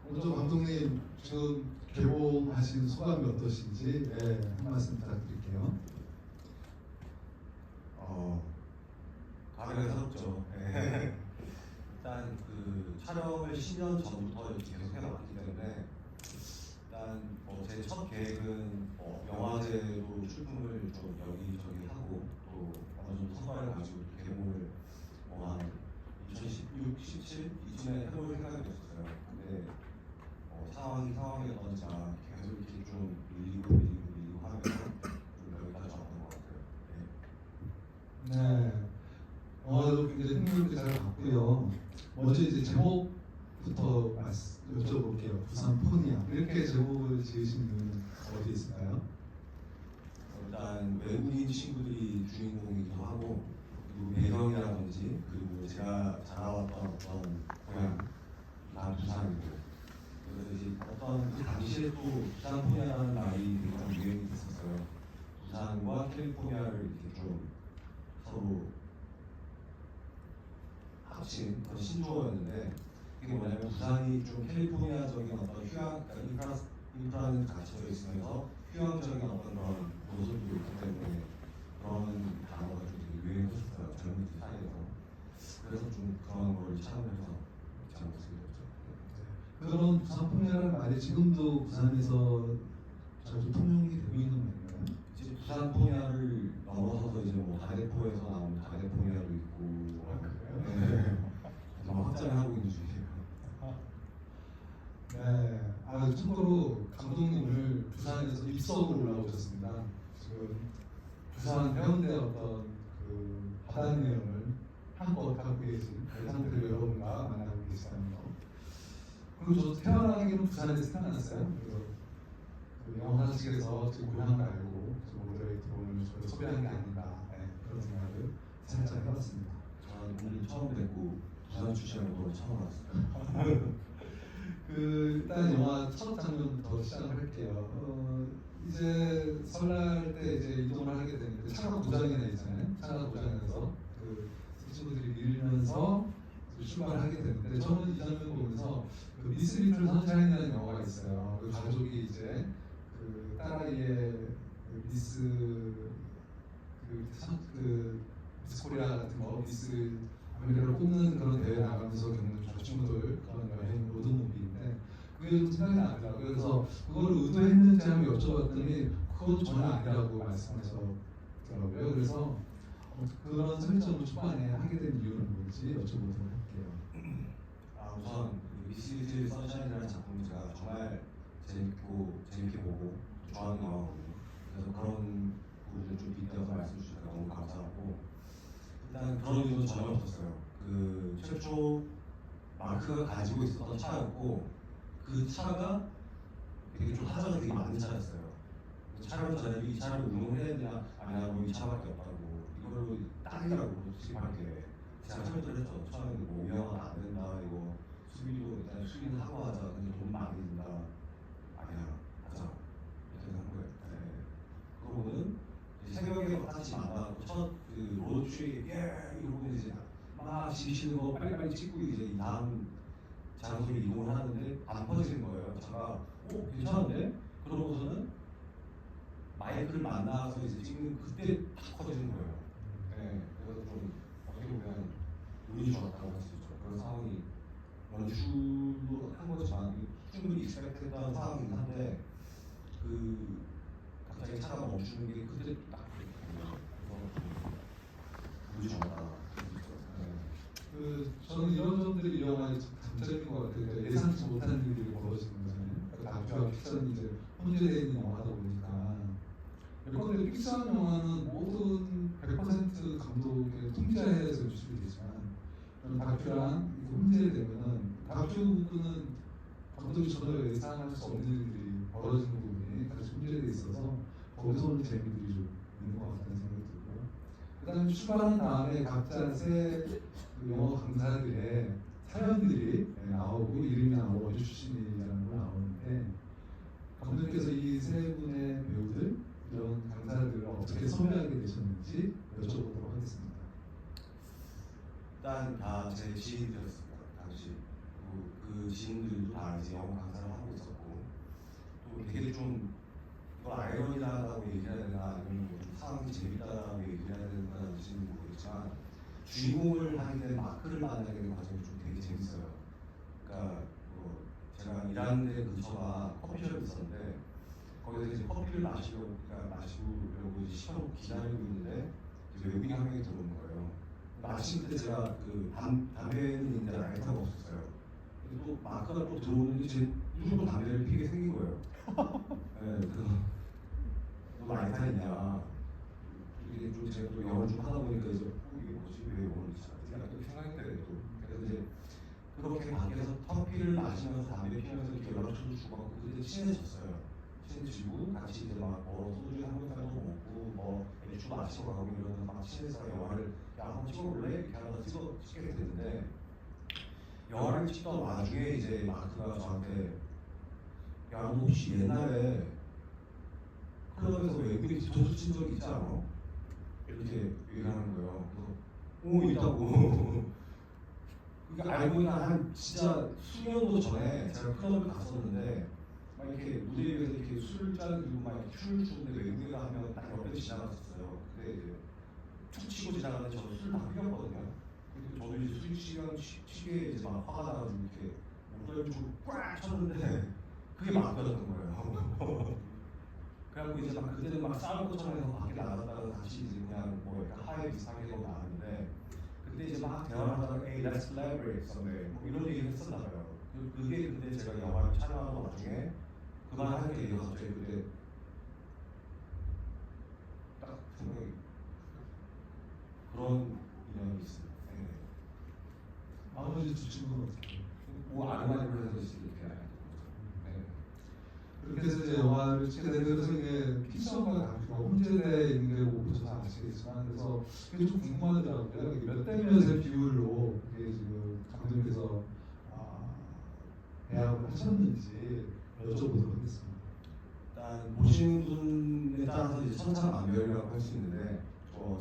먼저 감독님 지금 개봉하신 소감이 어떠신지 한 말씀 부탁드릴게요. 다르게 새롭죠. 일단 그 촬영을 10년 전부터 이렇게 계속 해왔기 때문에 일단 제 첫 계획은 영화제로 출품을 좀 여기저기 하고 또 어느 정도 성과를 가지고 개봉을 한 2016, 17 이쯤에 해볼 생각이었어요. 근데 상황이었던지라 계속 이렇게 좀 밀리고 하면서 좀 여기까지 왔던 것 같아요. 네. 영화도 굉장히 흥미롭게 잘 봤고요. 먼저 이제 제목부터 여쭤볼게요. 부산 포니아. 이렇게 제목을 지으신 이유는 어디에 있을까요? 일단 외국인 친구들이 주인공이기도 하고 그리고 배경이라든지 그리고 제가 자라왔던 어떤 고향 다 부산이고 그래서 이제 어떤 그 당시에 또 부산 포니아라는 말이 되게 좀 유행이 됐었어요. 부산과 캘리포니아를 이렇게 좀 서로 합친 그런 신조어였는데 이게 뭐냐면 부산이 좀 캘리포니아적인 어떤 인프라는 갖춰져 있으면서 휴양적인 어떤 그런 모습도 있기 때문에 그런 단어가 좀 되게 유행했었어요. 젊은이들 사이에서. 그래서 좀 그런 걸 참여해서 잘 못쓰겠죠. 그런 부산 포니아라는 말이 지금도 부산에서 자주 통용이 되고 있는 말인가요? 이제 부산 포니아를 넘어서서 이제 뭐 다대포에서 나온 다대포니아도 있고 그래요? 좀 확장하고 있는 중이에요. 네. 참고로 감독님 오늘 부산에서 입석으로 올라오셨습니다. 지금 부산 해운대 어떤 그 바다 내용을 한껏 갖고 계신 그 상태로 여러분과 만나고 계시다는 거. 그리고 저도 태어나기는 부산에서 태어났어요. 그래서 그 영화사직에서 지금 고향을 알고 모델레이터 오늘 저를 섭외한 게 아닌가 그런 생각을 살짝 해봤습니다. 저는 오늘 처음 뵙고 부산 출신으로 처음 왔어요. 일단 영화 첫 장면부터 시작을 할게요. 이제 설날 때 이제 이동을 하게 되는데 차가 고장이 나 있잖아요. 차가 고장나서 그 친구들이 밀면서 출발을 하게 되는데 저는 이 장면 보면서 그 미스 리틀 선샤인이라는 영화가 있어요. 그 가족이 이제 그 딸아이의 그 미스 미스 코리아 같은 거 미스 아메리카를 뽑는 그런 대회 나가면서 겪는 저 친구들 그런 여행 로드무비인데 그게 좀 생각이 나더라고요. 그래서 그걸 의도했는지 한번 여쭤봤더니 그건 전혀 아니라고 말씀하셨더라고요. 그래서 그런 설정을 초반에 하게 된 이유는 뭔지 여쭤보도록 할게요. 우선 미스 리틀 선샤인이라는 작품을 제가 정말 재밌게 보고 좋아하는 영화거든요. 그래서 그런 부분을 좀 빗대어서 말씀 주셔서 너무 감사하고 일단 그런 의도는 전혀 없었어요. 그 최초 마크가 가지고 있었던 차였고 그 차가 되게 좀 하자가 되게 많은 차였어요. 촬영 전에 이 차를 운용을 해야 되냐 아니냐고 이 차밖에 없다고 이걸로 딱이라고 수입할게 제가 설명을 했죠. 처음에 뭐 위험하면 안 된다 이거 수비도 일단 수비는 하고 하자 근데 돈 많이 든다 아니야 하자 이렇게 한 거예요. 그러고는 새벽에 같이 만나고 첫그 로드트립 이러고 이제 막 지시는 거 빨리빨리 찍고 이제 이 다음 장소로 이동을 하는데 안 퍼지는 거예요. 제가 괜찮은데? 그러고서는 마이크를 만나서 이제 찍는 그때 탁 커지는 거예요. 그래서 좀 어떻게 보면 운이 좋았다고 할 수 있죠. 그런 상황이 연출도 한 거지만 충분히 익스펙트했던 상황이긴 한데 그 갑자기 차가 멈추는 게 그때 딱 그래서 운이 좋았다. 저는 이런 점들이 이 영화의 장점인 것 같아요. 예상치 못한 일들이 벌어지는 거잖아요. 다큐와 픽션이 이제 혼재되어 있는 영화다 보니까. 그런데 픽션 영화는 모든 100% 감독의 통제하에서 유출이 되지만 다큐랑 혼재되면은 다큐 부분은 감독이 전혀 예상할 수 없는 일들이 벌어지는 부분이 같이 혼재되어 있어서 거기서 오는 재미들이 좀 있는 것 같다는 생각이 들고요. 그 다음에 출발한 다음에 각자 새 영어 강사들의 사연들이 나오고 이름이 나오고 어디 출신이라는 걸 나오는데 감독님께서 이 세 분의 배우들 이런 강사들을 어떻게 섭외하게 되셨는지 여쭤보도록 하겠습니다. 일단 다 제 지인들이었습니다. 당시 그 지인들도 다 이제 영어 그걸 아이러니하다고 얘기해야 되나 아니면 뭐 상황이 재밌다라고 얘기해야 되는지는 모르겠지만 주인공을 하게 된 마크를 만나게 되는 과정이 좀 되게 재밌어요. 그러니까 뭐 제가 일하는 데 근처가 커피숍이 있었는데 거기서 이제 커피를 마시려고 이제 시켜놓고 기다리고 있는데 이제 외국인 한 명이 들어오는 거예요. 마침 그때 제가 그 담배는 있는데 라이터가 없었어요. 그래서 또 마크가 또 들어오는데 제 일부러 담배를 피게 생긴 거예요. 네, 그래서 너 라이터 있냐? 이게 좀 제가 또 영어를 좀 하다 보니까 이제 이게 뭐지 왜 영어를 약간 또 생각했대 또. 그래서 이제 그렇게 밖에서 커피를 마시면서 담배 피우면서 이렇게 연락처도 주고 그때 친해졌어요. 친해지고 같이 이제 막 소주 한 병 정도 먹고 뭐 맥주 마시고 가고 이러면서 막 친해서 영화를 야 한번 찍어볼래? 이렇게 하다가 찍게 됐는데 영화를 찍던 와중에 이제 마크가 저한테 야 너 혹시 옛날에 클럽에서 외국인 뒤통수 친 적 있지 않아? 이렇게 얘기하는 거예요. 그래서 오 있다고. 그러니까 알고 있는 한 진짜 수년도 전에 제가 클럽을 갔었는데 막 이렇게 무대 위에서 이렇게 술잔 들고 막 이렇게 춤을 추는데 외국인가 하면 딱 옆에 지나갔었어요. 근데 이제 툭 치고 지나가는데 저도 술다 흘렸거든요. 근데 저도 이제 술 치게 이제 막 화가 나가지고 이렇게 목도리를 좀 꽉 쳤는데 그게 마크였던 거예요. 그래갖고 이제 막 그때는 막 싸울 것처럼 해서 밖에 나갔다가 다시 이제 그냥 뭐 약간 하이 비슷하게 하고 나왔는데 그때 이제 막 대화를 하다가 hey let's collaborate someday 뭐 이런 얘기를 했었나 봐요. 그게 근데 제가 영화를 촬영하는 와중에 그 말 하는 게 갑자기 그때 딱 생각이 그런 인연이 있어요. 네. 나머지 두 친구는 어떻게 해요? 뭐 아르마니를 해서 이렇게 알게 된 거죠. 네. 그렇게 해서 이제 영화를 찍게 되면서 이게 픽션과 다큐가 혼재되어 있는 게 보셔서 아시겠지만 그래서 그게 좀 궁금하더라고요. 이게 몇 대 몇의 비율로 이게 지금 감독님께서 배합을 하셨는지 여쭤보도록 하겠습니다. 일단 보시는 분에 따라서 이제 천차만별이라고 할 수 있는데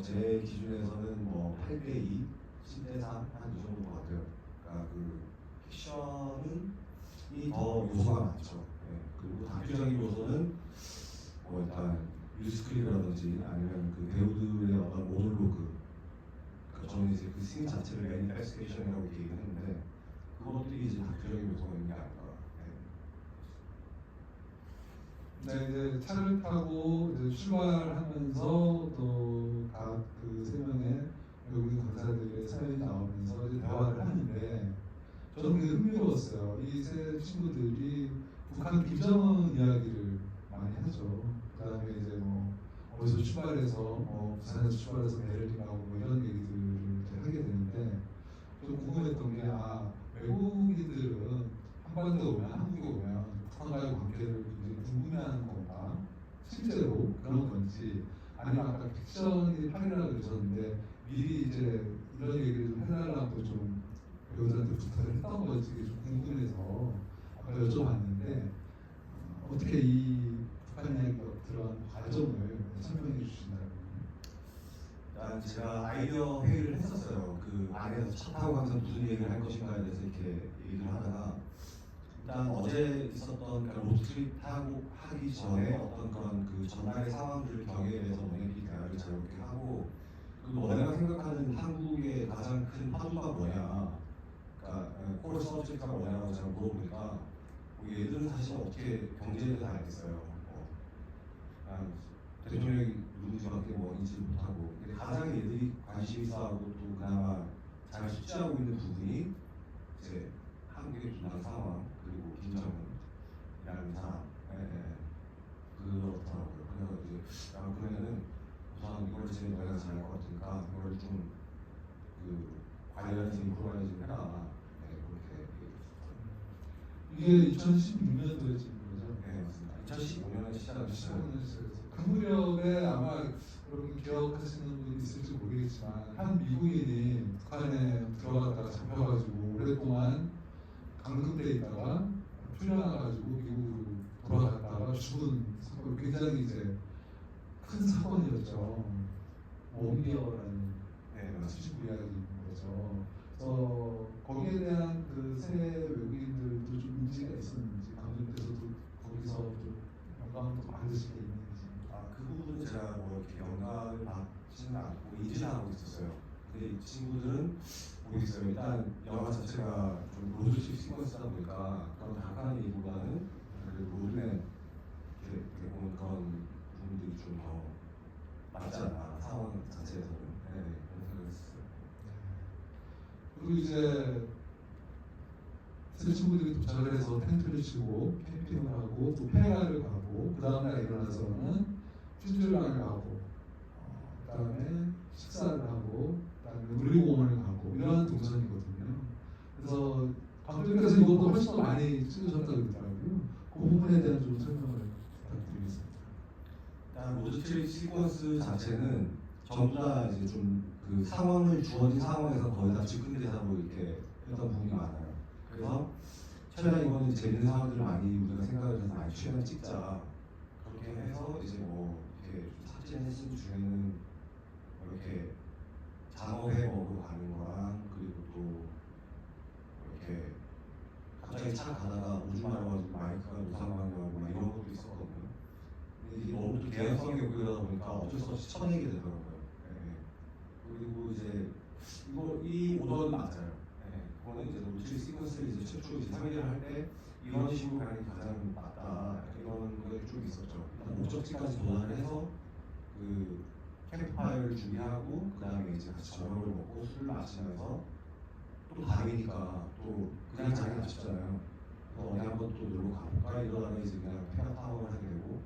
제 기준에서는 뭐 8대2, 10대3 한 이 정도 같아요. 그러니까 그 픽션이 더 요소가 많죠. 네. 그리고 다큐적인 요소는 뭐 일단 뉴스크립이라든지 아니면 그 배우들의 어떤 모놀로그 저는 이제 그 씬 자체를 매니페스테이션이라고 얘기했는데 그것들이 이제 다큐적인 요소가 있는 게 아닐까. 네, 이제 차를 타고 이제 출발하면서 또 각 그 세 명의 외국인 강사들의 사연이 나오면서 이제 대화를 하는데 저는 그게 흥미로웠어요. 이 세 친구들이 북한 김정은 이야기를 많이 하죠. 그다음에 이제 뭐 어디서 출발해서 부산에서 출발해서 베를린 가고 뭐 이런 얘기들을 이제 하게 되는데 좀 궁금했던 게 외국인들은 한반도에 오면 한국에 오면 북한과의 관계를 굉장히 궁금해하는 건가? 실제로 그런 건지 아니면 아까 픽션이 8이라고 그러셨는데 미리 이제 이런 얘기를 좀 해달라고 좀 배우들한테 부탁을 했던 건지 좀 궁금해서 아까 여쭤봤는데 어떻게 이 북한 이야기가 들어간 과정을 설명해 주신다면? 일단 제가 아이디어 회의를 했었어요. 그 안에서 차 타고 가면서 무슨 얘기를 할 것인가에 대해서 이렇게 얘기를 하다가 일단 어제 있었던 그러니까 로드트립 타고 하기 전에 어떤 그런 그 전날의 상황들 경계에 대해서 너네들이 대화를 자유롭게 하고 그리고 너네가 생각하는 한국의 가장 큰 파도가 뭐냐 그러니까 코어 서브젝트가 뭐냐고 제가 물어보니까 얘들은 사실 어떻게 경제를 다 알겠어요. 대통령이 누군지밖에 뭐 인지 못하고 근데 가장 얘들이 관심 있어하고 또 그나마 잘 숙지하고 있는 부분이 이제 한국의 분당 상황 그리고 김정은이라는 사람 그렇더라고요. 그래서 이제 그러면은 우선 이걸 제일 너희가 잘할 것 같으니까 이걸 좀 그 관련해서 인프라를 좀 해라. 그렇게 이게 2016년도에 찍은 거죠? 네 맞습니다. 2015년에 시작했어요. 그 무렵에 아마 여러분 기억하시는 분이 있을지 모르겠지만 한 미국인이 북한에 들어갔다가 잡혀가지고 오랫동안 감금돼 있다가 풀려나가지고 미국으로 돌아갔다가 죽은 사건 굉장히 이제 큰 사건이었죠. 원비어라는 친구 이야기인 거죠. 그래서 거기에 대한 그 세 외국인들도 좀 인지가 있었는지 감독님께서도 거기서 좀 영감도 받으실 게 있는지 이렇게 영감을 받지는 않고 인지는 하고 있었어요. 근데 이 친구들은 모르겠어요. 일단 영화 자체가 좀 로드식 시퀀스다 보니까 그런 다크한 얘기보다는 그래도 로드맨 이렇게 보는 그런 부분들이 좀 더 맞지 않나 상황 자체에서는 그런 생각을 했어요. 그리고 이제 새 친구들이 도착을 해서 텐트를 치고 캠핑을 하고 또 페가를 가고 그 다음날 일어나서는 퓨즈랑을 가고 그 다음에 식사를 하고 그 다음에 놀이공원을 가고 이러한 동선이거든요. 그래서 감독님께서 이것도 훨씬 더 많이 찍으셨다고 그러더라고요. 그 부분에 대한 좀 설명을 부탁드리겠습니다. 일단 로드트립 시퀀스 자체는 전부 다 이제 좀 그 상황을 주어진 상황에서 거의 다 즉흥 대사로 이렇게 했던 부분이 많아요. 그래서 최대한 이거는 재밌는 상황들을 많이 우리가 생각을 해서 많이 최대한 찍자 그렇게 해서 이제 뭐 이렇게 삭제된 씬 중에는 뭐 이렇게 장어회 먹으러 가는 거랑 그리고 또 이렇게 갑자기 차 가다가 오줌 마려가지고 마이크가 우상관하고 막 이런 것도 있었거든요. 근데 이게 너무 또 개연성이 없고 이러다 보니까 어쩔 수 없이 쳐내게 되더라고요. 그리고 이제 이 오더는 맞아요. 그거는 이제 노출 시퀀스를 이제 최초 이제 상의를 할 때 이런 식으로 가는 게 가장 맞다 이런 게 좀 있었죠. 목적지까지 도달을 해서 그 캠프파이어를 준비하고 그 다음에 이제 같이 저녁을 먹고 술을 마시면서 또 밤이니까 또 그냥 자기가 아쉽잖아요. 어디 한번 또 놀러 가볼까 이러다가 이제 그냥 페어타워를 하게 되고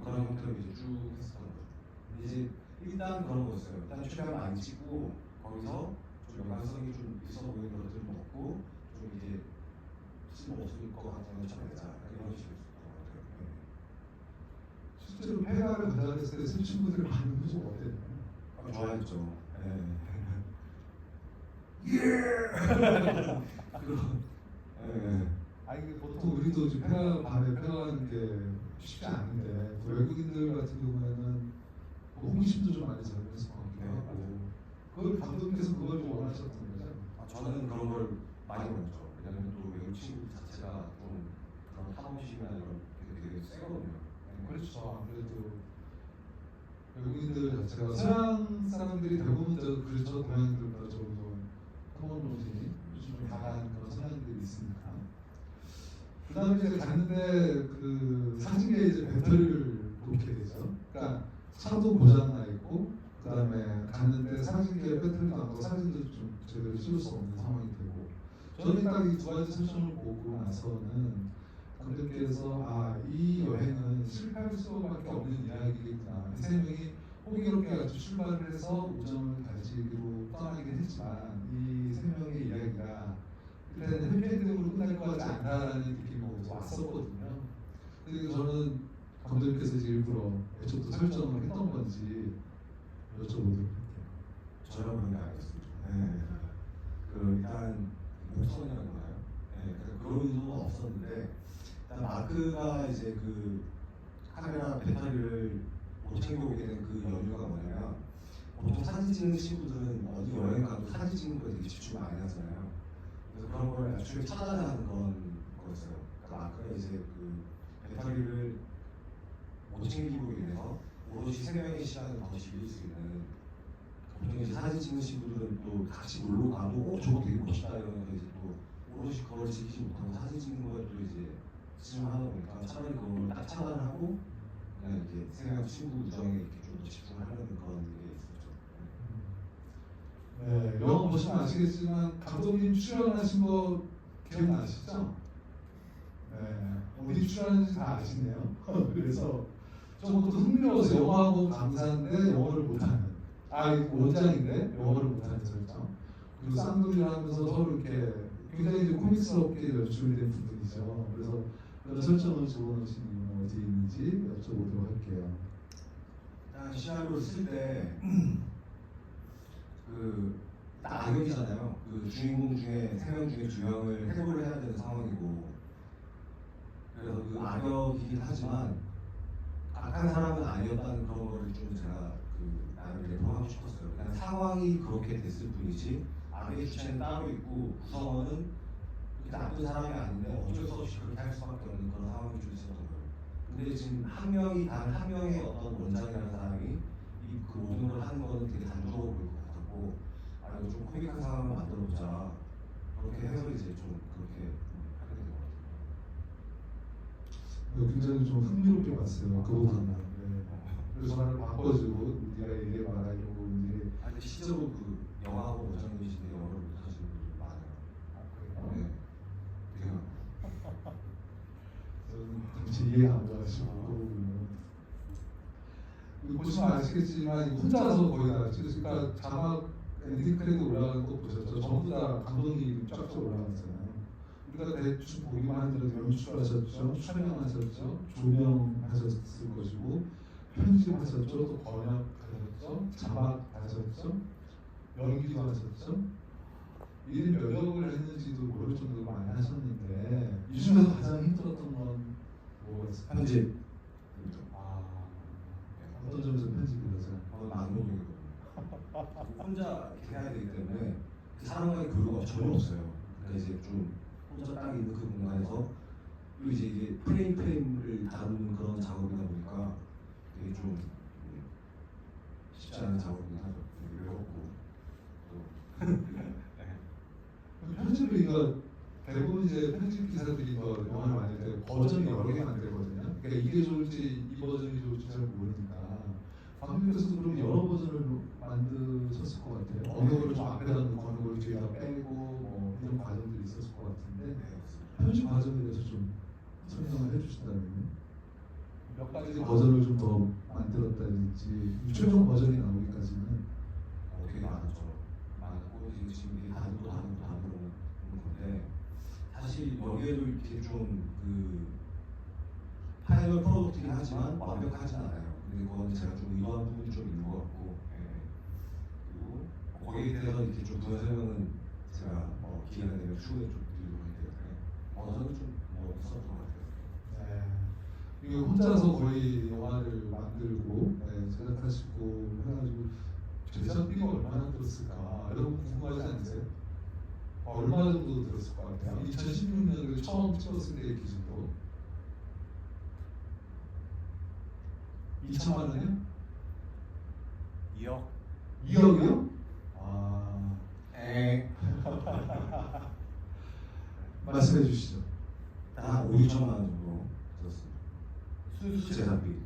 그런 형태로 이제 쭉 했었던 거죠. 근데 이제 일단 그런 거였어요. 일단 최대한 많이 찍고 거기서 좀 연관성이 좀 있어 보이는 것들을 먹고 좀 이제 쓸모없을 것 같은 걸 찾아내자 이런 식이었던 것 같아요. 실제로 페가를 전달했을 때 새 친구들의 반응은 좀 어땠나요? 좋아했죠. 아니 보통 우리도 지금 밤에 페가하는 게 쉽지 않은데 외국인들 같은 경우에는 호기심도 좀 많이 작용했을 것 같기도 하고 그걸 감독님께서 그걸 좀 원하셨던 거죠? 저는 그런 걸 많이 원했죠. 왜냐하면 또 외국 친구 자체가 좀 그런 탐험심이나 이런 게 되게 세거든요. 그렇죠. 아무래도 외국인들 자체가 서양 사람들이 대부분 그렇죠. 동양인들보다 좀 탐험심이 좀 강한 그런 성향들이 있으니까. 그 다음에 이제 갔는데 그 사진기에 이제 배터리를 놓게 되죠. 그러니까 차도 고장나 있고 그 다음에 갔는데 사진기에 배터리도 안 가고 사진도 좀 제대로 찍을 수 없는 상황이 되고 저는 딱 이 두 가지 설정을 보고 나서는 감독님께서 이 여행은 실패할 수밖에 없는 이야기겠구나. 세 명이 호기롭게 아주 출발을 해서 우정을 가지기로 떠나긴 했지만 이 세 명의 이야기가 일단은 해피엔딩으로 끝날 것 같지 않다라는 느낌으로 왔었거든요. 근데 저는 감독님께서 이제 일부러 애초부터 설정을 했던 건지 여쭤보도록 할게요. 전혀 그런 게 아니었습니다. 일단 목선이라는 거나요? 그런 의도는 없었는데 일단 마크가 이제 그 카메라 배터리를 못 챙겨오게 된 그 연유가 뭐냐면 보통 사진 찍는 친구들은 어디 여행 가도 사진 찍는 거에 되게 집중 많이 하잖아요. 그래서 그런 걸 애초에 찾아내는 거였어요. 그러니까 마크가 이제 그 배터리를 못 챙기고 인해서 오롯이 생명의 시간을 더 즐길 수 있는 보통 이제 사진 찍는 친구들은 또 같이 놀러 가도 저거 되게 멋있다 이러면서 이제 또 오롯이 그걸 즐기지 못하고 사진 찍는 거에 또 이제 집중하다 보니까 차라리 그걸 딱 차단하고 그냥 이제 생각 친구 우정에 이렇게 좀 더 집중하려는 그런 게 있었죠. 네, 영화 보시면 아시겠지만 감독님 출연하신 거 기억나시죠? 네, 어디 출연하는지 다 아시네요. 그래서 좀 흥미로워서 영화하고 강사인데 영어를 못하는 원장인데 영어를 못하는 설정 그리고 쌍둥이를 하면서 서로 이렇게 굉장히 이제 코믹스럽게 연출된 부분이죠. 그래서 그런 설정을 집어넣으신 이유는 어디 있는지 여쭤보도록 할게요. 일단 시나리오를 쓸 때 악역이잖아요. 그 주인공 중에 3명 중에 2명을 해고를 해야 되는 상황이고 그래서 그 악역이긴 하지만 악한 사람은 아니었다는 그런 거를 좀 제가 나를 내포하고 싶었어요. 그냥 상황이 그렇게 됐을 뿐이지 악의 주체는 따로 있고 구성원은 그렇게 나쁜 사람이 아닌데 어쩔 수 없이 그렇게 할 수밖에 없는 그런 상황이 좀 있었던 거예요. 근데 지금 한 명이 단 한 명의 어떤 원장이라는 사람이 그 모든 걸 하는 거는 되게 단조로워 보일 것 같았고, 아 이거 좀 코믹한 상황을 만들어보자, 그렇게 해서 이제 좀 그렇게 하게 된 것 같아요. 굉장히 좀 흥미롭게 봤어요. 그 부분은. 네. 그래서 전화를 바꿔주고 네가 얘기해봐라 이러고 이제. 아니 실제로 그 영화하고 원장님이신데 영어를 못하시는 분들 많아요. 네. 되게 저는 당시 이해가 안 가가지고 그 부분은. 보시면 아시겠지만 혼자서 거의 다 찍으니까 자막 엔딩 크레딧 올라가는 거 보셨죠? 전부 다 감독님이 쫙쫙 올라갔잖아요. 우리가 대충 보기만 하더라도 연출하셨죠, 촬영하셨죠, 조명하셨을 것이고, 편집하셨죠, 또 번역하셨죠, 자막하셨죠, 연기도 하셨죠. 일을 몇 역을 했는지도 모를 정도로 많이 하셨는데 이 중에서 가장 힘들었던 건 뭐가 있어요? 편집. 어떤 점에서 편집이 되죠? 많은 부분이거든요. 혼자 이렇게 해야 되기 때문에 그 사람과의 교류가 전혀 없어요. 그러니까 이제 좀 혼자 딱 있는 그 공간에서, 그리고 이제 이게 프레임을 다루는 그런 작업이다 보니까 되게 좀 쉽지 않은 작업이긴 하죠. 되게 외롭고 또 편집이가 대부분 이제 편집 기사들이 더 영화를 만들 때 버전이 여러 개 만들거든요. 그러니까 이게 좋을지 이 버전이 좋을지 잘 모르니까 감독님께서 그럼 여러 버전을 만드셨을 것 같아요. 어느 거를 좀 앞에다 놓고 어느 거를 뒤에다 빼고 뭐 이런 과정들이 있었을 것 같은데 편집 과정에 대해서 좀 설명을 해주신다면 몇 가지 버전을 좀 더 만들었다든지 최종 버전이 나오기까지는 되게 많았죠. 많고 지금 이게 단으로 건데, 사실 여기에도 이렇게 좀 그 파이널 프로덕트긴 하지만 완벽하진 않아요. 근데 그거는 제가 좀 의도한 부분이 좀 있는 것 같고, 그리고 거기에 대해서 이렇게 좀 부연 설명은 제가 기회가 되면 추후에 좀 드리도록 할게요. 저는 좀뭐 있었던 것 같아요. 네. 이게 혼자서 거의 영화를 만들고 제작하시고 해가지고 제작비가 얼마나 들었을까 여러분 궁금하지 않으세요? 얼마 정도 들었을 것 같아요? 2016년을 처음 찍었을 때의 기준으로 2천만 원이요? 2억? 2억이요? 말씀해 주시죠. 한 5, 6천만 원 정도 들었습니다. 순수 제작비,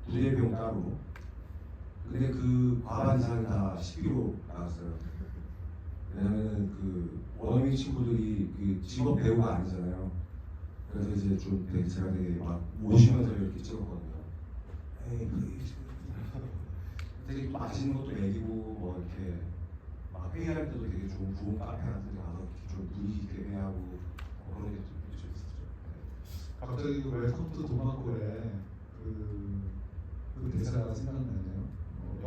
부대 비용 따로. 근데 그 과반 이상이 다 10kg 나왔어요. 왜냐면은 그 원어민 친구들이 그 직업 배우가 아니잖아요. 그래서 이제 좀 되게 제가 되게 막 모시면서 이렇게 찍었거든요. 되게 맛있는 것도 먹이고 뭐 이렇게 막 회의할 때도 되게 좋은 카페 같은 데 가서 이렇게 좀 분위기 있게 회의하고 그런 게 좀 있었죠. 갑자기 그 웰컴 투 도마골에 그 대사가 생각나네요.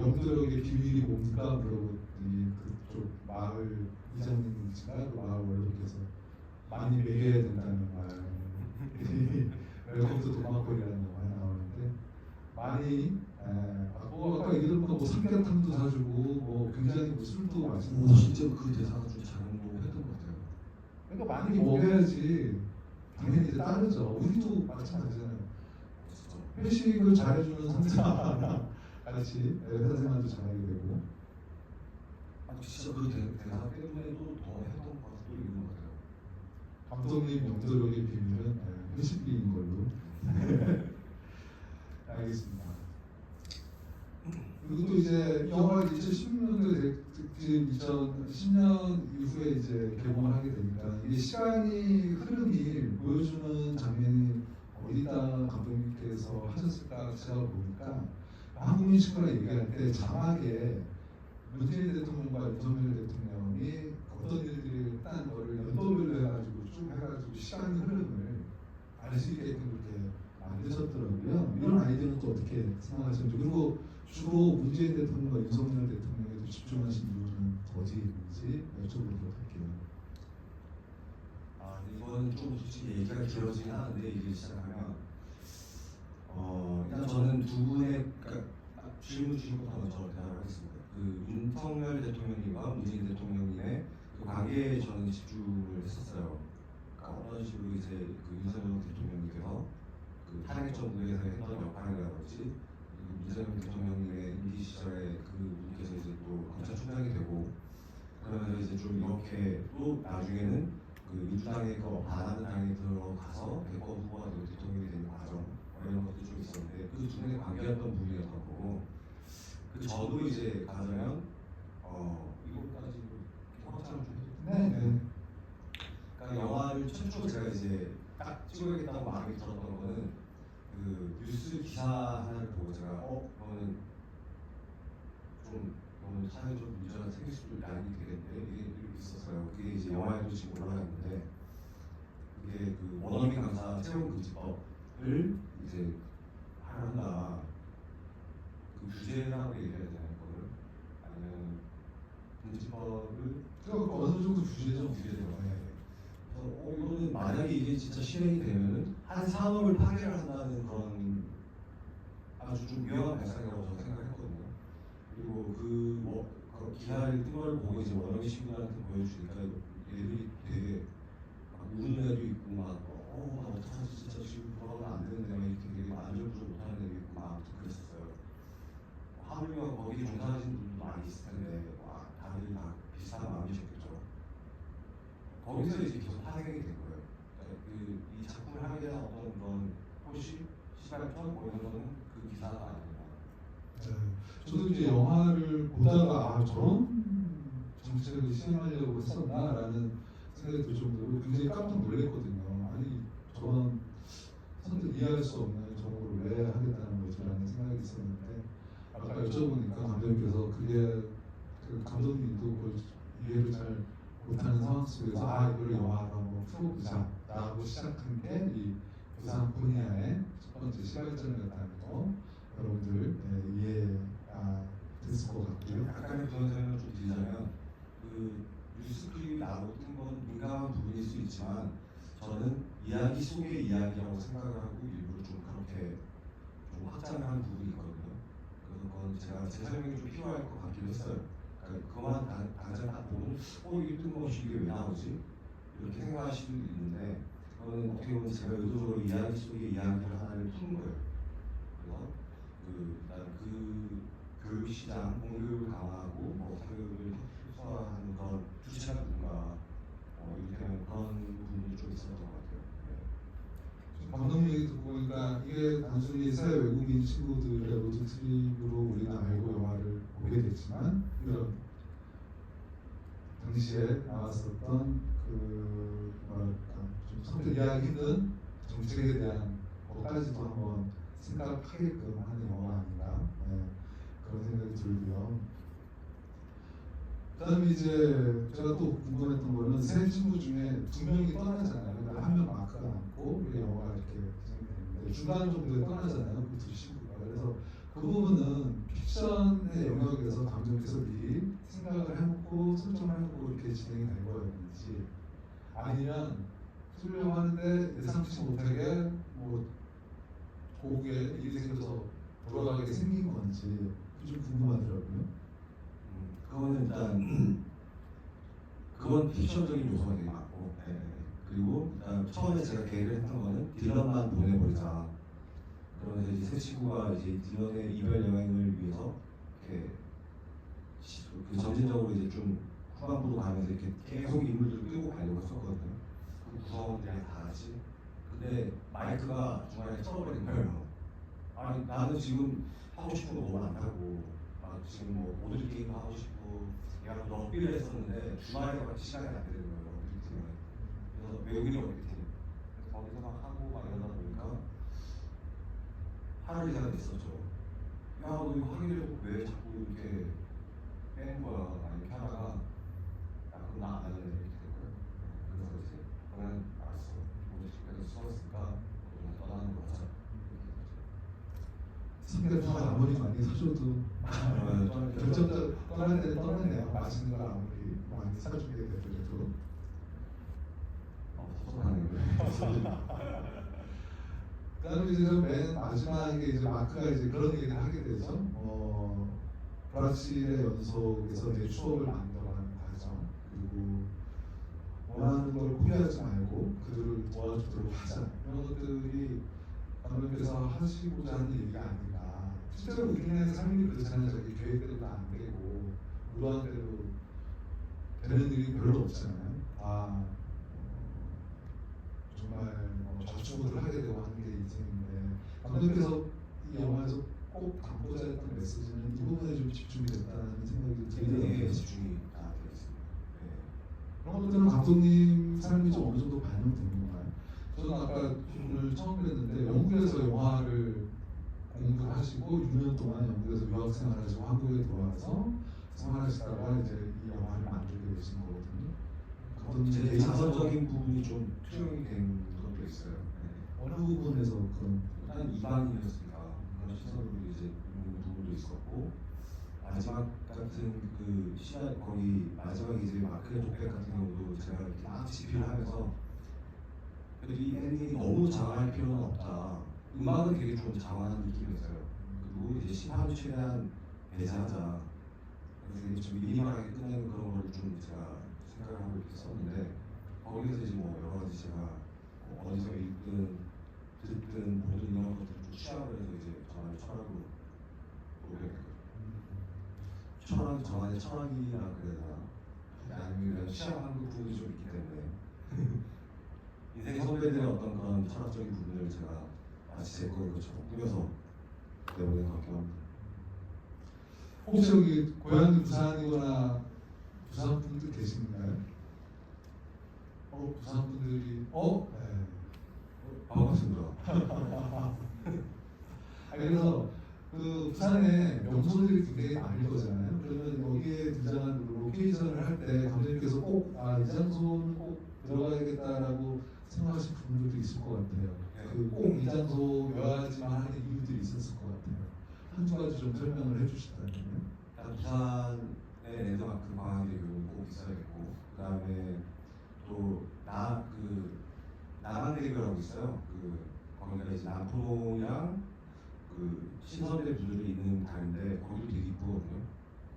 영도역의 비밀이 뭡니까? 물어보더니 그쪽 마을 이장님이신가? 그 마을 원로께서 많이 먹여야 된다는 말. 웰컴 투 도마골이라는 영화에 나오는데 많이 아까 얘기들 보니까 뭐 삼계탕도 사주고 뭐 굉장히 뭐 술도 마시고 실제로 그 대사가 좀 작용했던 것 같아요. 그러니까 많이 먹여야지 당연히 이제 따르죠. 우리도 마찬가지잖아요. 회식을 잘해주는 상사랑 같이 회사 생활도 잘하게 되고. 진짜 그 대사 때문에도 더 했던 것 같고 있는 것 같아요. 감독님 영도력의 비밀은 회식비인 걸로. 알겠습니다. 그리고 또 이제 영화를 2016년도에 지금 2010년 이후에 이제 개봉을 하게 되니까 이게 시간이 흐름이 보여주는 장면이 어디다 감독님께서 하셨을까 제가 보니까 한국민 친구랑 얘기할 때 자막에 문재인 대통령과 윤석열 대통령이 어떤 일들이 했다는 거를 연도별로 해가지고 쭉 해가지고 시간의 흐름을 알 수 있게끔 그렇게 만드셨더라고요. 이런 아이디어는 또 어떻게 생각하시는지, 그리고 주로 문재인 대통령과 윤석열 대통령에도 집중하신 이유는 어디인지 여쭤보도록 할게요. 근데 이거는 좀 솔직히 얘기가 길어지긴 하는데 이게 시작하면 일단 저는 두 분의 그러니까 질문 주신 것부터 먼저 대답을 하겠습니다. 그 윤석열 대통령님과 문재인 대통령님의 그 관계에 저는 집중을 했었어요. 그러니까 어떤 식으로 이제 그 윤석열 대통령님께서 그 탄핵 정부에서 했던 역할이라든지 그리고 이재명 대통령의 임기 시절에 그 분께서 이제 또 검찰총장이 되고 그러면서 이제 좀 이렇게 또 나중에는 그 민주당의 그 반하는 당에 들어가서 대권 후보가 되고 대통령이 되는 과정 이런 것도 좀 있었는데 그 두 분의 관계였던 부분이었던 거고 그 저도 이제 가자면 이것까지 확장을 좀 해도 네. 그러니까 영화를 최초 제가 이제 딱 찍어야겠다고 마음이 들었던 거는 그 뉴스 기사 하나를 보고 제가 그거는 좀 너무 사회적 문제가 생길 수도 있다는 게 되겠는데 이게 있었어요. 그게 이제 영화에도 지금 올라가 있는데 그게 그 원어민 강사 채용 금지법을 이제 한다. 그 규제라고 얘기해야 되나요? 그거를 아니면 금지법을 그 어느 정도 규제죠. 규제죠. 네. 그래서 이거는 만약에 이게 진짜 실행이 되면은 한 산업을 파괴를 한다는 그런 아주 좀 위험한 발상이라고 저는 생각했거든요. 그리고 그 기사를 뜬 걸 보고 이제 원어민 친구들한테 보여주니까 얘들이 되게 막 우는 애도 있고 막 나 어떡하지 진짜 지금 돌아가면 안 되는데 막 이렇게 되게 안절부절 못하는 애도 있고 막 아무튼 그랬었어요. 하물며 거기 종사하시는 분들도 많이 있을 텐데 와 다들 다 비슷한 마음이셨겠죠. 거기서 이제 계속 파생이 된 거예요. 그러니까 이 작품을 하게 된 어떤 그런 호시, 시발점 뭐 이런 거는 그 기사가 아닙니다. 네. 저도 이제 영화를 보다가 저런 정책을 시행하려고 했었나라는 생각이 들 정도로 굉장히 깜짝 놀랐거든요. 아니 저런 선뜻 이해할 수 없는 저런 걸 왜 하겠다는 거지라는 생각이 있었는데 아까 여쭤보니까 감독님께서 그게 그 감독님도 그걸 이해를 잘 못하는 상황 속에서 이걸 영화로 한번 풀어보자라고 시작한 게 이 부산 분야의 첫 번째 시발점이었다는 거 여러분들 이해가 됐을 것 같고요. 약간의 부연설명을 좀 드리자면 그 뉴스 클립이 나오고 뜬 건 민감한 부분일 수 있지만 저는 이야기 속의 이야기라고 생각을 하고 일부러 좀 그렇게 좀 확장한 부분이 있거든요. 그래서 그건 제가 제 설명이 좀 필요할 것 같기도 했어요. 그러니까 그만 당장 딱 보면 이게 뜬금없이 이게 왜 나오지? 이렇게 생각하실 수도 있는데 그거는 어떻게 보면 제가 의도적으로 이야기 속의 이야기를 하나를 푼 거예요. 그래서 일단 그 교육 시장, 공교육을 강화하고 뭐 사교육을 혁신화하는 그런 주체가 누군가 이를테면 그런 부분이 좀 있었던 것 같아요. 네. 감독님 얘기 듣고 보니까 이게 단순히 사회 외국인 친구들의 로드트립으로 우리는 알고 영화를 보게 됐지만 이런 당시에 나왔었던 그 뭐랄까 좀 선뜻 이해하기 힘든 정책에 대한 것까지도 한번 생각하게끔 하는 영화 아닌가 그런 생각이 들고요. 그다음에 이제 제가 또 궁금했던 거는 세 친구 중에 두 명이 떠나잖아요. 그러니까 한 명 마크가 남고 우리 영화가 이렇게 진행되는데 중간 정도에 떠나잖아요. 그 두 친구가. 그래서 그 부분은 픽션의 영역에서 감독님께서 미리 생각을 해놓고 설정을 해놓고 이렇게 진행이 된 거였는지 아니면 쓰려고 하는데 예상치 못하게 뭐 고국에 일이 생겨서 돌아가게 생긴 건지 좀 궁금하더라고요. 그거는 일단 그건 픽션적인 요소가 되게 많고 그리고 일단 처음에 제가 계획을 했던 거는 딜런만 보내버리자. 그러면서 이제 새 친구가 이제 딜런의 이별 여행을 위해서 이렇게 그 점진적으로 이제 좀 후반부로 가면서 이렇게 계속 인물들을 끌고 가려고 했었거든요. 그 구성원들이 다 같이. 근데 마이크가 중간에 쳐버린 거예요. 아니 나는 지금 하고 싶은 거 너무 많다고. 지금 뭐 모듈 게임도 하고 싶고 내가 럭비를 했었는데 주말에 같이 시간이 안 되는 거예요. 럭비 팀은. 그래서 외국인 럭비 팀. 그래서 거기서 막 하고 막 이러다 보니까 하루 이상 있었죠. 야 너 이거 하기로 해도 왜 자꾸 이렇게 빼는 거야? 막 이렇게 하다가 야 그럼 나 안 할래 이렇게 된 거예요. 그래서 이제 그러면 알았어. 오늘 집에서 수고했으니까 오늘 떠나는 거 하자. 삼겹살 아무리 많이 사줘도 결정적 떠날 때 떠나네요. 맛있는 걸 아무리 많이 사주게 되더라도 서운하네요. 그다음에 이제 맨 마지막에 이제 마크가 이제 그런 얘기를 하게 되죠. 브라질의 연속에서 내 추억을 만들어가는 과정 그리고 원하는 걸 포기하지 말고 그들을 도와주도록 하자 이런 것들이 감독님께서 하시고자 하는 얘기가 아닌가. 실제로 우리나라의 삶이 그렇잖아요. 자기 계획대로 다 안 되고 의도한 대로 되는 일이 별로 없잖아요. 정말 좌충우돌 하게 되고 하는 게 인생인데, 감독님께서 이 영화에서 꼭 담고자 했던 메시지는 이 부분에 좀 집중이 됐다는 생각이 굉장히 들어요. 집중이 다 되어 있습니다. 네. 그런 것들은 감독님 삶이 좀 어느 정도 반영된 건가요? 저는 아까 오늘 처음 뵀는데 영국에서 영화를 공부하시고 6년 동안 영국에서 유학 생활하시고 한국에 돌아와서 생활하시다가 이제 이 영화를 만들게 되신 거거든요. 제 자선적인 부분이 좀 투영이 된 것도 있어요. 네. 어느 부분에서 그런 일단 이방인이었으니까 그런 시선으로 이제 있는 부분도 있었고, 마지막 같은 그 시간 거기 마지막 이제 마크의 독백 같은 경우도 제가 이렇게 막 집필을 하면서 이 엔딩이 너무 장황할 필요는 없다. 음악은 되게 좀 장황한 느낌이었어요. 그리고 이제 심판을 최대한 배제하자. 그래서 이게 좀 미니멀하게 끝내는 그런 거를 좀 제가 생각을 하고 이렇게 썼는데, 거기서 이제 뭐 여러 가지 제가 어디서 읽든 듣든 보든 이런 것들을 좀 취합을 해서 이제 저만의 철학으로 녹여냈거든요. 저만의 철학이라 그래야 되나? 아니면 취합한 부분이 좀 있기 때문에 인생 선배들의 어떤 그런 철학적인 부분을 제가 마치 제 거인 것처럼 꾸며서 내보낸 것 같긴 합니다. 혹시 여기 고향이 부산이거나 부산 분들 계신가요? 부산 분들이 네. 반갑습니다. 그래서 그 부산에 명소들이 굉장히 많을 거잖아요. 그러면 여기에 등장한 로케이션을 할 때 감독님께서 꼭 이 장소는 꼭 들어가야겠다라고 생각하신 분들도 있을 것 같아요. 그 꼭 이 장소여야지만 하는 이유들이 있었을 것 같아요. 한두 가지 좀 설명을 해주시다면요. 일단 부산의 랜드마크 광안대교는 꼭 있어야겠고, 그 다음에 또 남한대교라고 있어요. 거기가 이제 남포동이랑 그 신선대 분들이 있는 다리인데 거기도 되게 이쁘거든요.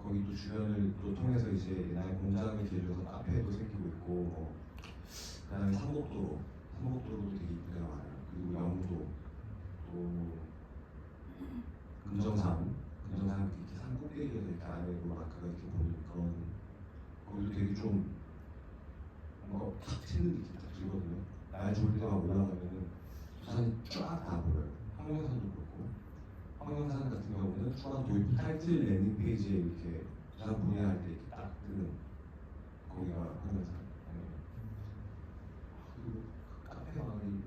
거기 또 주변을 또 통해서 이제 옛날 공장을 길러서 카페도 생기고 있고, 그다음에 삼곡도로도 되게 이쁜 데가 많아요. 그리고 영도, 또 금정산 이렇게 산 꼭대기에서 이렇게 아래로 마크가 이렇게 보이는 그런, 거기도 되게 좀 뭔가 탁 트이는 느낌이 딱 들거든요. 날 좋을 때만 올라가면은 부산이 쫙 다 보여요. 황령산도 그렇고, 황령산 같은 경우는 초반 도입 타이틀 랜딩 페이지에 이렇게 부산 분해할 때 이렇게 딱 뜨는 거기가 황령산. 그리고 카페 마을이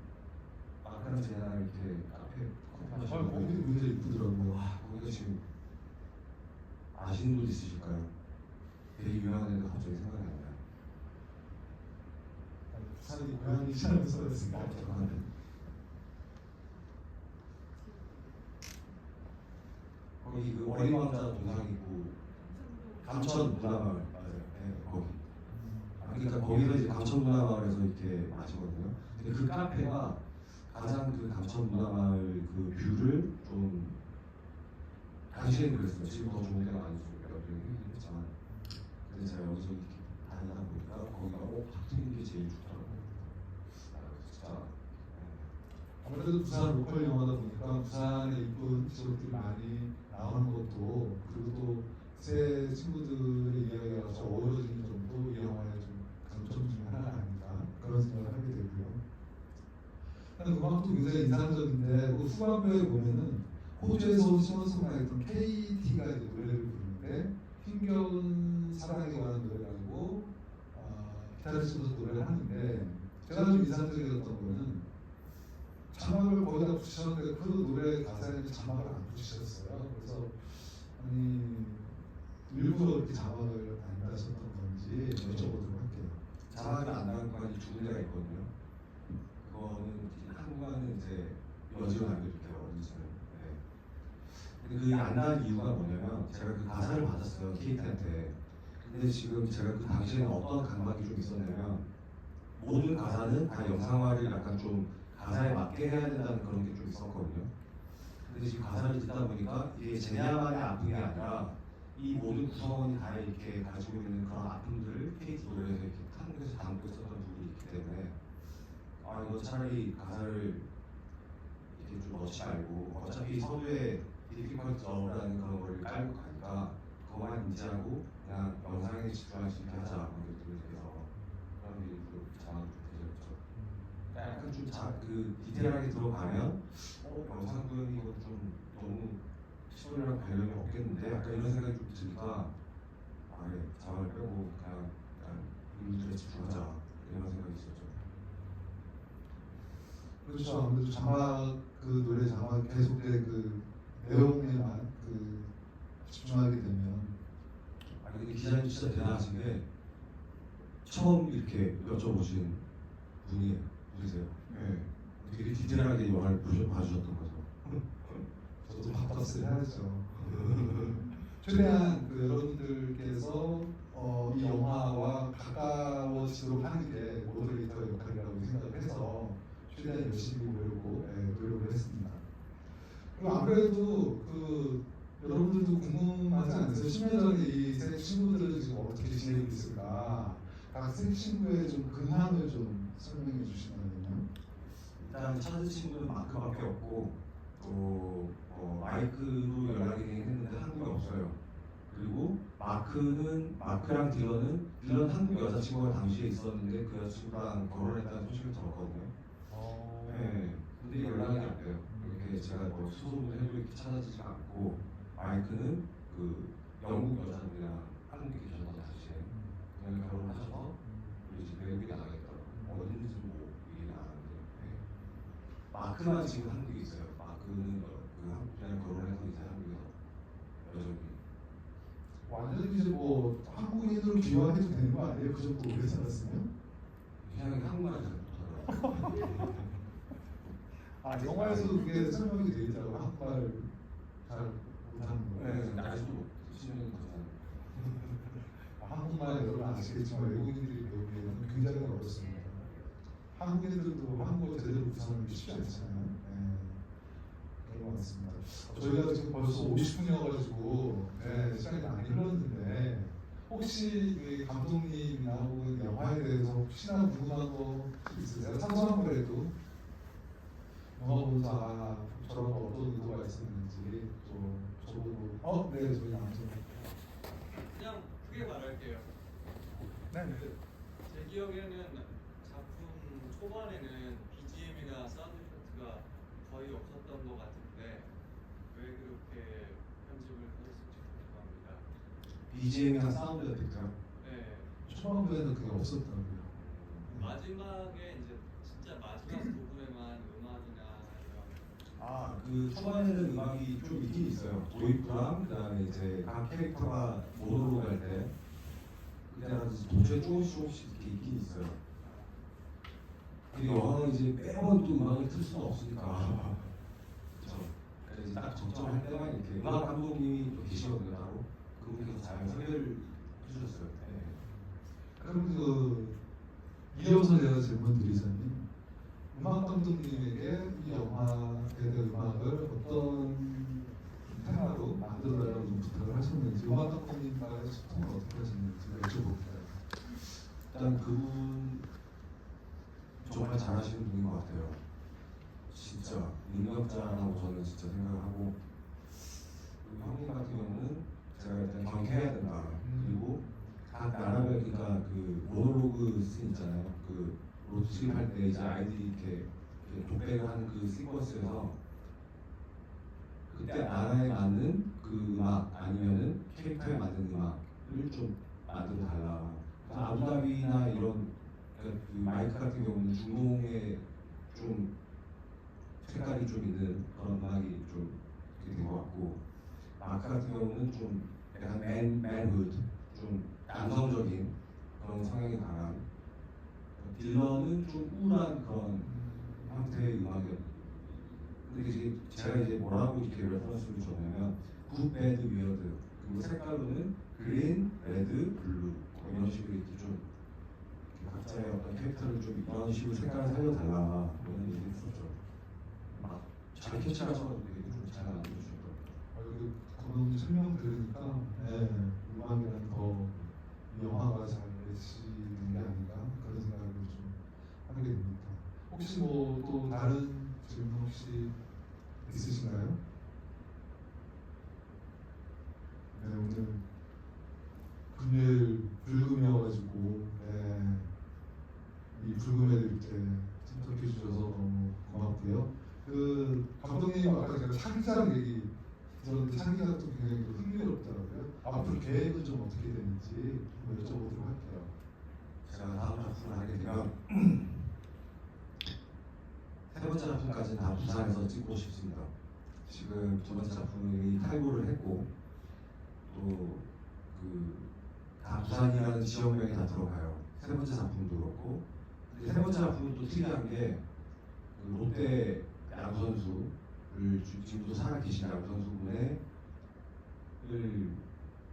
마크랑 제나랑 이렇게 카페 커피 마시고 거기도 굉장히 이쁘더라고요. 와, 거기가 지금 아시는 분 있으실까요? 되게 유명한 데가 갑자기 생각이 안 나요. 부산이 고향이지 않아서 그랬습니다. 거기 그 어린 왕자 동상이고 감천 문화마을 맞아요. 네, 거기. 그러니까 거기서 이제 감천 문화마을에서 이렇게 마시거든요. 근데 그 카페가 가장 그 감천 문화마을 그 뷰를 좀, 당시에는 그랬어요. 지금 더 좋은 데가 많이 좀 여러 했지만, 근데 제가 여기서 이렇게 다니다 보니까 거기가 확 트이는 게 제일 좋더라고요. 진짜. 아무래도 부산 로컬 영화다 보니까 부산의 이쁜 지역들이 많이 나오는 것도, 그리고 또 새 친구들의 이야기가 좀 어우러지는 점도 이 영화의 좀 강점 중에 하나가 아닌가 그런 생각을 하게 되고요. 음악도 굉장히 인상적인데 그 후반부에 보면은 호주에서 싱어송라이터 KT가 이제 노래를 부르는데 힘겨운 사랑에 관한 노래가 아니고 기타를 치면서 노래를 하는데, 제가 좀 인상적이었던 거는 자막을 거기다 붙이셨는데 그 노래 가사에는 자막을 안 붙이셨어요. 그래서 일부러 이렇게 자막을 안 다셨던 건지 여쭤보도록 할게요. 자막이 안 나는 구간이 두 군데가 있거든요. 그거는 한 구간은 이제 여지로 남겨둘게요. 어디서는. 네. 근데 그게 안 나는 이유가 뭐냐면, 제가 그 가사를 받았어요, 케이트한테. 근데 지금 제가 그 당시에는 어떤 강박이 좀 있었냐면, 모든 가사는 다 영상화를 약간 좀 가사에 맞게 해야 된다는 그런 게 좀 있었거든요. 근데 지금 가사를 듣다 보니까 이게 제냐만의 아픔이 아니라 이 모든 구성원이 다 이렇게 가지고 있는 그런 아픔들을 케이트 노래에서 이렇게 한국에서 담고 있었던 부분이 있기 때문에, 이거 차라리 가사를 이렇게 좀 넣지 말고 어차피 서두에 디피컬트 러브라는 그런 걸 깔고 가니까 그거만 인지하고 그냥 영상에 집중할 수 있게 하자 관객들을 위해서 그런 일도 자막을 되셨죠. 약간 그 디테일하게 들어가면 영상 구현이 이거 좀 너무 시골이랑 관련이 없겠는데 약간 이런 생각이 좀 드니까 아예 자막을 빼고 그냥 인물들에 집중하자 이런 생각이 있었죠. 그렇죠. 아무래도 자막 그 노래 자막 계속된 그 내용에만 그 집중하게 되면 근데 기자님 진짜 대단하신 게 처음 이렇게 여쭤보신 분이세요. 네. 되게 디테일하게 영화를 봐주셨던 거죠. 저도 밥값을 해야죠. 최대한 그 여러분들께서 이 영화와 가까워지도록 하는 게 모더레이터의 역할이라고 생각을 해서 최대한 열심히 보려고 노력을 했습니다. 그리고 아무래도 그 여러분들도 궁금하지 않으세요? 10년 전에 이 세 친구들은 지금 어떻게 지내고 있을까? 각 세 친구의 좀 근황을 좀 설명해 주시면요. 일단 찾은 친구는 마크밖에 없고 또 마이크도 연락이 되긴 했는데 한국에 없어요. 그리고 마크랑 딜런 한국 여자친구가 당시에 있었는데 그 여자친구랑 결혼했다는 소식을 들었거든요. 네. 근데 연락이 안 돼요. 이렇게 제가 뭐 수소문을 해도 이렇게 찾아지지가 않고 마이크는 그 영국 여자분이랑 한국에 계셨던 당시에 그냥 결혼하셔서 이제 외국에 나가겠더라고요. 어딘지 뭐 얘기는 안 하는데 마크만 지금 한국에 있어요. 마크는 그 한국이랑 결혼해서 이제 한국에서 여전히 완전히 이제 뭐 한국인으로 기여해도 되는 거 아니에요? 그 정도 오래 살았으면? 그냥 한국말을 잘 못하더라고요. 영화에서 그게 설명이 되어 있다고 한국말 잘 못하는 거예요? 네, 아직도 10년이 더 한국말 여러분 아시겠지만 외국인들이 배우기에는 굉장히 어렵습니다. 한국인들도 한국어 제대로 구사하는 게 쉽지 않잖아요. 네, 그런 것 같습니다. 저희가 지금 벌써 50분이어가지고 시간이 많이 흘렀는데 혹시 그 감독님이나 혹은 영화에 대해서 혹시나 궁금한 거 있으세요? 사소한 거라도 영화 본사 저런 거 어떤 의도가 있었는지 좀 저보고 네 저희 나머지 그냥 크게 말할게요. 네. 제 기억에는 작품 초반에는 BGM이나 사운드 이펙트가 거의 없었던 것 같은데 왜 그렇게 편집을 하셨을지 궁금합니다. BGM이랑 사운드 에펙트요? 네. 초반부에는 그게 없었다고요. 마지막에 이제 진짜 마지막 부분에만 음악이나 이런 그 초반에는 음악이 좀 있긴 있어요. 도입부랑 그다음에 이제 각 캐릭터가 모노로그 할 때 그때는 도처에 조금씩 이렇게 있긴 있어요. 근데 영화는 이제 매번 또 음악을 틀 수는 없으니까 그렇죠. 그래서 이제 딱 적절할 때만 이렇게 음악 감독님이 또 계시거든요. 따로 그분께서 잘 설계를 해주셨어요. 네. 그럼 이어서 제가 질문 드리자면 음악 감독님에게 이 영화에 대한 음악을 어떤 테마로 만들어달라고 좀 부탁을 하셨는지 음악 감독님과의 소통을 어떻게 하셨는지 여쭤볼게요. 일단 그분 정말 잘하시는 분인 것 같아요. 진짜 능력자라고 저는 진짜 생각을 하고 형님 같은 경우는 제가 일단 경쾌해야 된다. 그리고 각 나라별 그러니까 그 모노로그 씬 있잖아요. 그 로드트립 할 때 이제 아이들이 이렇게 독백을 하는 그 시퀀스에서 그때 나라에 맞는 그 음악 아니면은 캐릭터에 맞는 음악을 좀 만들어 달라. 그래서 아부다비나 이런 그 마이크 같은 경우는 중동에 좀 색깔이 좀 있는 그런 음악이 좀 된 것 같고 마크 같은 경우는 좀 약간 맨후드 좀 남성적인 그런 성향이 강한 딜런은 좀 우울한 그런 형태의 음악이었는데 근데 이제 제가 이제 뭐라고 이렇게 레퍼런스를 줬냐면 굿, 배드, 위어드 그리고 색깔로는 그린, 레드, 블루 뭐 이런 식으로 이렇게 좀 각자의 어떤 캐릭터를 좀 이런 식으로 색깔을 살려달라 이런 얘기를 했었죠. 막 잘 캐치하셔가지고 되게 좀 잘 만들어주셨더라고요. 감독님 설명 들으니까 음악이랑 더 영화가 잘 매치는 게 아닌가 그런 생각을 좀 하게 됩니다. 혹시 뭐 또 다른 질문 혹시 차기작 얘기 들었는데 차기작도 굉장히 흥미롭더라고요. 앞으로 계획은 좀 어떻게 되는지 좀 여쭤보도록 할게요. 제가 다음 작품을 하게 되면 세 번째 작품까지는 다 부산에서 찍고 싶습니다. 지금 두 번째 작품이 탈고를 했고 또 다 부산이라는 지역명이 다 들어가요. 세 번째 작품도 그렇고. 근데 세 번째 작품은 또 특이한 게그 롯데 야구 선수를 지금도 살아 계신 야구 선수분의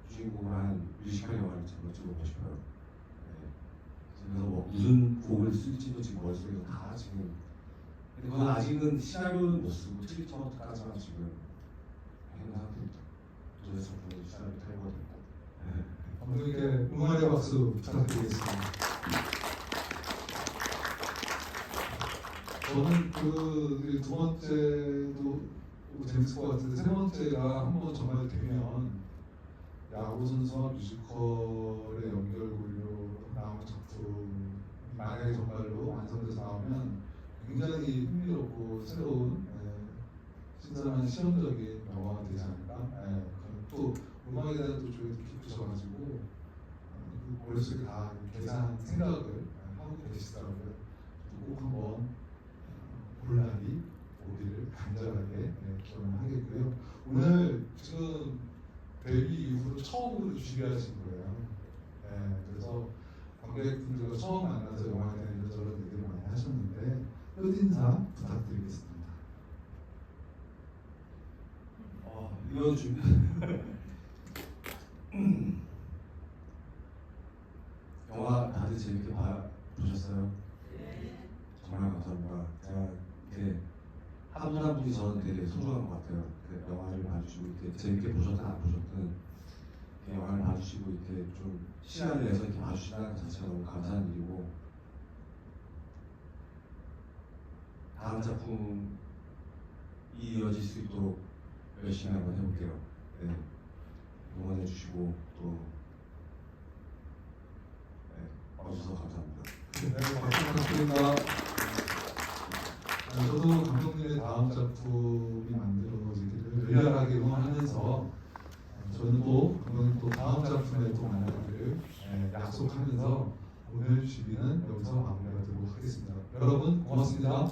주인공으로 한 뮤지컬 영화를 찍어보고 싶어요. 네. 그래서 뭐 무슨 곡을 쓸지도 지금 머릿속에서 다 지금. 근데 그건 아직은 시나리오는 못 쓰고 트리트먼트까지만 지금 해놓은 상태입니다. 도대체 작품이 시나리오 탈고가 됐고. 네. 감독님께 응원의 박수 부탁드리겠습니다. 저는 그 두 번째도 재밌을 것 같은데 세 번째가 한번 정말 되면 야구 선수와 뮤지컬의 연결고리로 나온 작품 만약에 정말로 완성돼서 나오면 굉장히 흥미롭고 새로운 신선한 실험적인 영화가 되지 않을까. 또 음악에 대한 또 조예도 깊으셔가지고 머릿속에 다 계산 생각을 하고 계시더라고요. 꼭 한번 볼 날이 오기를 간절하게 기원을 하겠고요. 오늘 지금 데뷔 이후로 처음으로 준비하신 거예요. 그래서 관객분들과 처음 만나서 영화에 대한 이런저런 얘기를 많이 하셨는데 끝인사 부탁드리겠습니다. 이건 좀 영화 다들 재밌게 보셨어요? 네. 정말 감사합니다. 제가 이렇게 한 분 한 분이 저는 되게 소중한 것 같아요. 그 영화를 봐주시고 이렇게 재밌게 보셨든 안 보셨든 이렇게 영화를 봐주시고 이렇게 좀 시간을 내서 이렇게 봐주시다는 것 자체가 너무 감사한 일이고 다음 작품이 이어질 수 있도록 열심히 한번 해볼게요. 네. 응원해 주시고 또 와주셔서 감사합니다. 네, 박수 부탁드립니다. 저도 감독님의 다음 작품이 만들어지기를 열렬하게 응원하면서 저는 또 감독님 또 다음 작품에 또 만나기를 약속하면서 오늘 주비는 여기서 마무리하도록 하겠습니다. 여러분 고맙습니다.